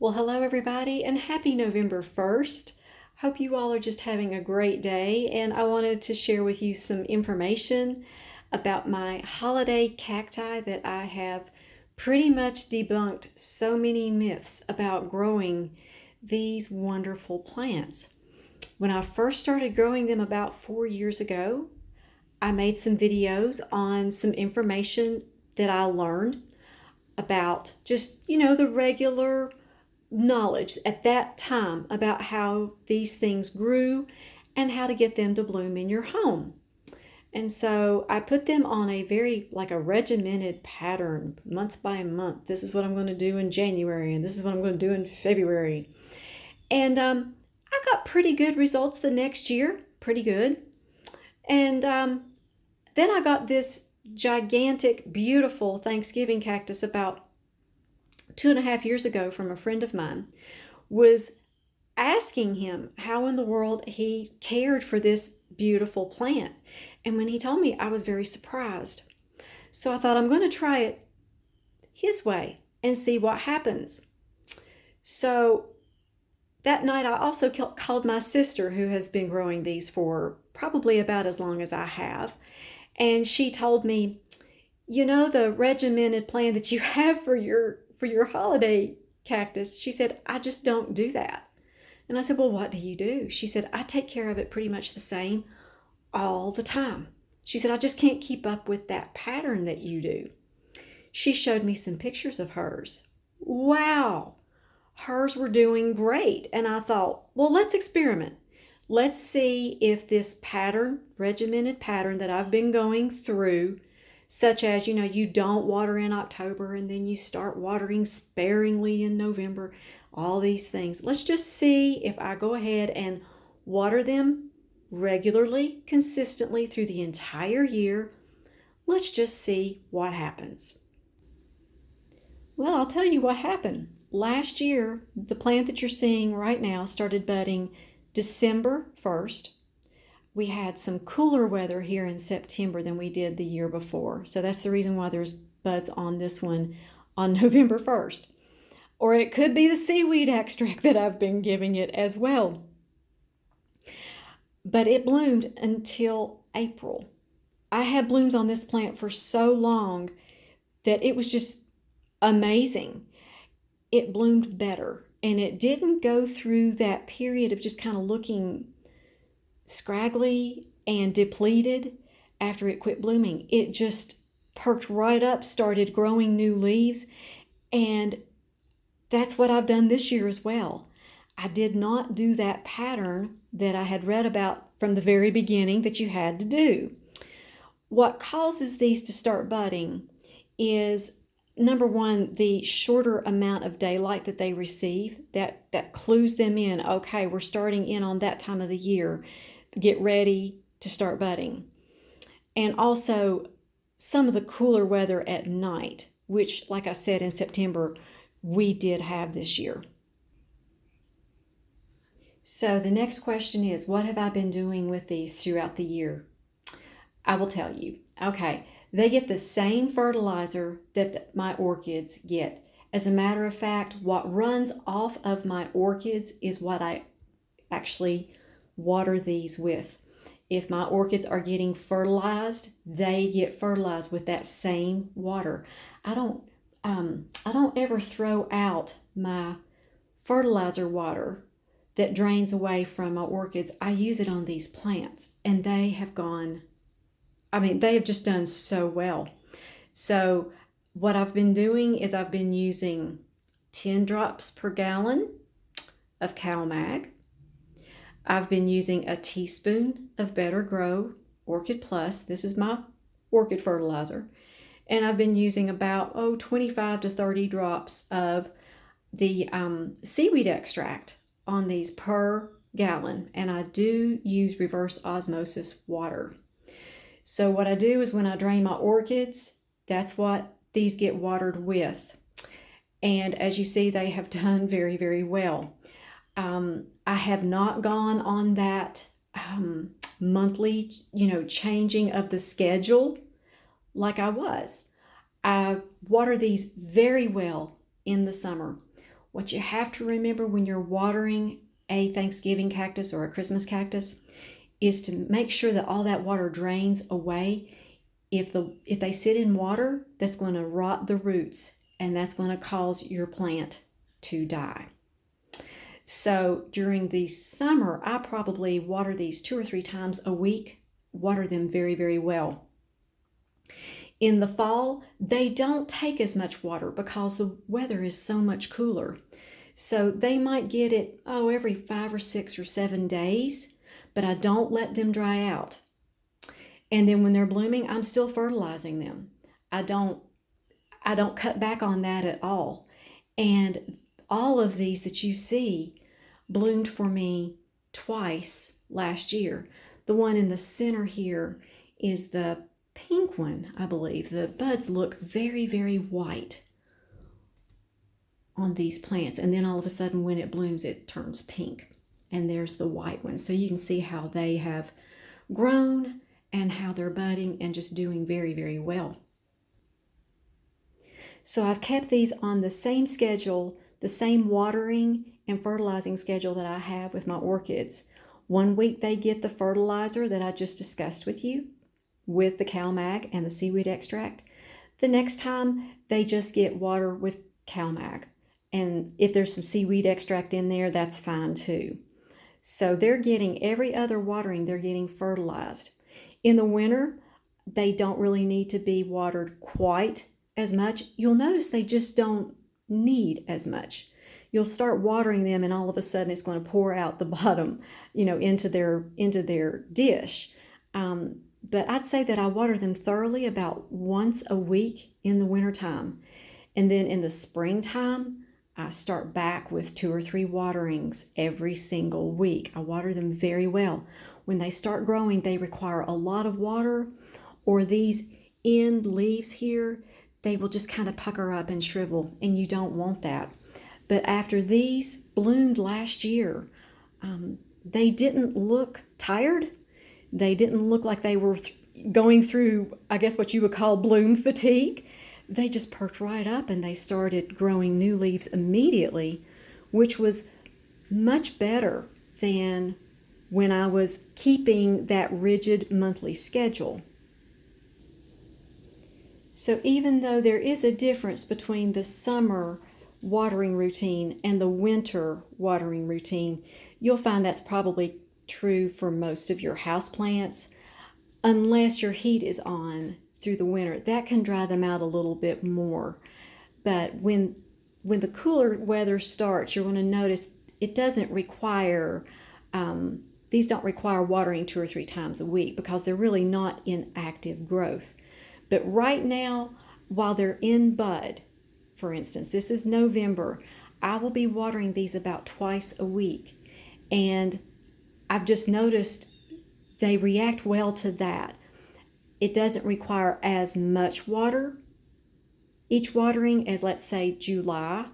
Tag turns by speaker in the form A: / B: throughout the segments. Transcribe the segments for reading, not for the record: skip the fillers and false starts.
A: Well, hello everybody and happy November 1st. Hope you all are just having a great day, and I wanted to share with you some information about my holiday cacti that I have pretty much debunked so many myths about growing these wonderful plants. When I first started growing them about 4 years ago, I made some videos on some information that I learned about just the regular knowledge at that time about how these things grew and how to get them to bloom in your home. And so I put them on a very like a regimented pattern, month by month. This is what I'm going to do in January, and this is what I'm going to do in February. And I got pretty good results the next year, pretty good. And then I got this gigantic, beautiful Thanksgiving cactus about 2.5 years ago from a friend of mine. Was asking him how in the world he cared for this beautiful plant. And when he told me, I was very surprised. So I thought I'm going to try it his way and see what happens. So that night I also called my sister, who has been growing these for probably about as long as I have. And she told me, the regimented plan that you have for your holiday cactus, she said, I just don't do that. And I said, well, what do you do? She said, I take care of it pretty much the same all the time. She said, I just can't keep up with that pattern that you do. She showed me some pictures of hers. Wow, hers were doing great. And I thought, well, let's experiment. Let's see if this pattern, regimented pattern that I've been going through, such as, you don't water in October and then you start watering sparingly in November, all these things. Let's just see if I go ahead and water them regularly, consistently through the entire year. Let's just see what happens. Well, I'll tell you what happened. Last year, the plant that you're seeing right now started budding December 1st. We had some cooler weather here in September than we did the year before. So that's the reason why there's buds on this one on November 1st. Or it could be the seaweed extract that I've been giving it as well. But it bloomed until April. I had blooms on this plant for so long that it was just amazing. It bloomed better, and it didn't go through that period of just kind of looking scraggly and depleted after it quit blooming. It just perked right up, started growing new leaves, and that's what I've done this year as well. I did not do that pattern that I had read about from the very beginning that you had to do. What causes these to start budding is, number one, the shorter amount of daylight that they receive. That clues them in. Okay, we're starting in on that time of the year. Get ready to start budding. And also some of the cooler weather at night, which, like I said, in September, we did have this year. So the next question is, what have I been doing with these throughout the year? I will tell you. Okay, they get the same fertilizer that my orchids get. As a matter of fact, what runs off of my orchids is what I actually water these with. If my orchids are getting fertilized, they get fertilized with that same water. I don't ever throw out my fertilizer water that drains away from my orchids. I use it on these plants, and they have just done so well. So what I've been doing is I've been using 10 drops per gallon of CalMag. I've been using a teaspoon of Better Grow Orchid Plus. This is my orchid fertilizer. And I've been using about 25 to 30 drops of the seaweed extract on these per gallon. And I do use reverse osmosis water. So what I do is when I drain my orchids, that's what these get watered with. And as you see, they have done very, very well. I have not gone on that monthly, changing of the schedule like I was. I water these very well in the summer. What you have to remember when you're watering a Thanksgiving cactus or a Christmas cactus is to make sure that all that water drains away. If they sit in water, that's going to rot the roots, and that's going to cause your plant to die. So during the summer, I probably water these 2 or 3 times a week, water them very, very well. In the fall, they don't take as much water because the weather is so much cooler. So they might get it, every 5 or 6 or 7 days, but I don't let them dry out. And then when they're blooming, I'm still fertilizing them. I don't cut back on that at all. And all of these that you see bloomed for me twice last year. The one in the center here is the pink one, I believe. The buds look very, very white on these plants, and then all of a sudden when it blooms it turns pink, and there's the white one. So you can see how they have grown and how they're budding and just doing very, very well. So I've kept these on the same schedule, the same watering and fertilizing schedule that I have with my orchids. 1 week they get the fertilizer that I just discussed with you with the CalMag and the seaweed extract. The next time they just get water with CalMag. And if there's some seaweed extract in there, that's fine too. So they're getting every other watering, they're getting fertilized. In the winter, they don't really need to be watered quite as much. You'll notice they just don't need as much. You'll start watering them and all of a sudden it's going to pour out the bottom, into their dish. But I'd say that I water them thoroughly about once a week in the wintertime. And then in the springtime, I start back with 2 or 3 waterings every single week. I water them very well. When they start growing, they require a lot of water, or these end leaves here, they will just kind of pucker up and shrivel, and you don't want that. But after these bloomed last year, they didn't look tired. They didn't look like they were going through, I guess, what you would call bloom fatigue. They just perked right up and they started growing new leaves immediately, which was much better than when I was keeping that rigid monthly schedule. So even though there is a difference between the summer watering routine and the winter watering routine, you'll find that's probably true for most of your houseplants, unless your heat is on through the winter. That can dry them out a little bit more. But when the cooler weather starts, you're going to notice it doesn't require, these don't require watering 2 or 3 times a week because they're really not in active growth. But right now, while they're in bud, for instance, this is November, I will be watering these about twice a week. And I've just noticed they react well to that. It doesn't require as much water each watering as, let's say, July.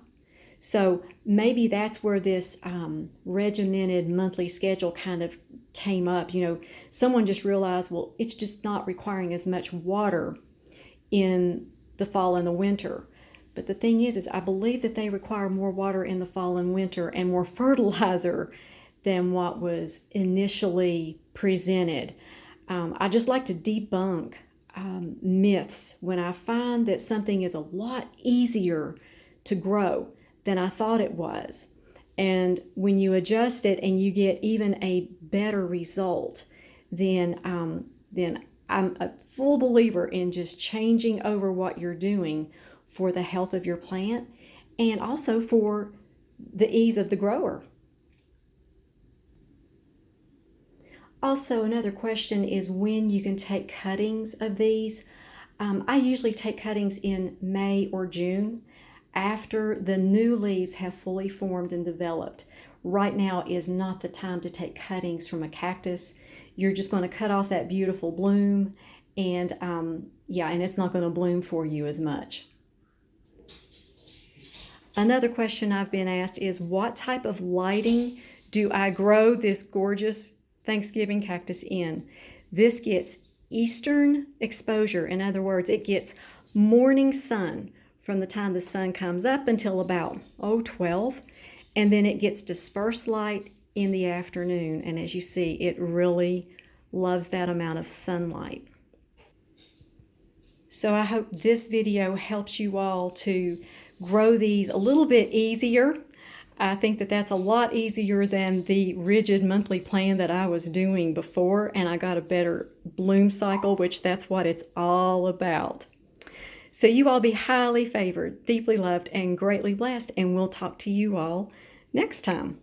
A: So maybe that's where this regimented monthly schedule kind of came up. Someone just realized, well, it's just not requiring as much water in the fall and the winter. But the thing is I believe that they require more water in the fall and winter and more fertilizer than what was initially presented. I just like to debunk myths when I find that something is a lot easier to grow than I thought it was. And when you adjust it and you get even a better result, then I'm a full believer in just changing over what you're doing for the health of your plant and also for the ease of the grower. Also, another question is when you can take cuttings of these. I usually take cuttings in May or June after the new leaves have fully formed and developed. Right now is not the time to take cuttings from a cactus. You're just going to cut off that beautiful bloom and and it's not going to bloom for you as much. Another question I've been asked is, what type of lighting do I grow this gorgeous Thanksgiving cactus in? This gets eastern exposure. In other words, it gets morning sun from the time the sun comes up until about 12, and then it gets dispersed light in the afternoon. And as you see, it really loves that amount of sunlight. So I hope this video helps you all to grow these a little bit easier. I think that that's a lot easier than the rigid monthly plan that I was doing before, and I got a better bloom cycle, which that's what it's all about. So you all be highly favored, deeply loved, and greatly blessed, and we'll talk to you all next time.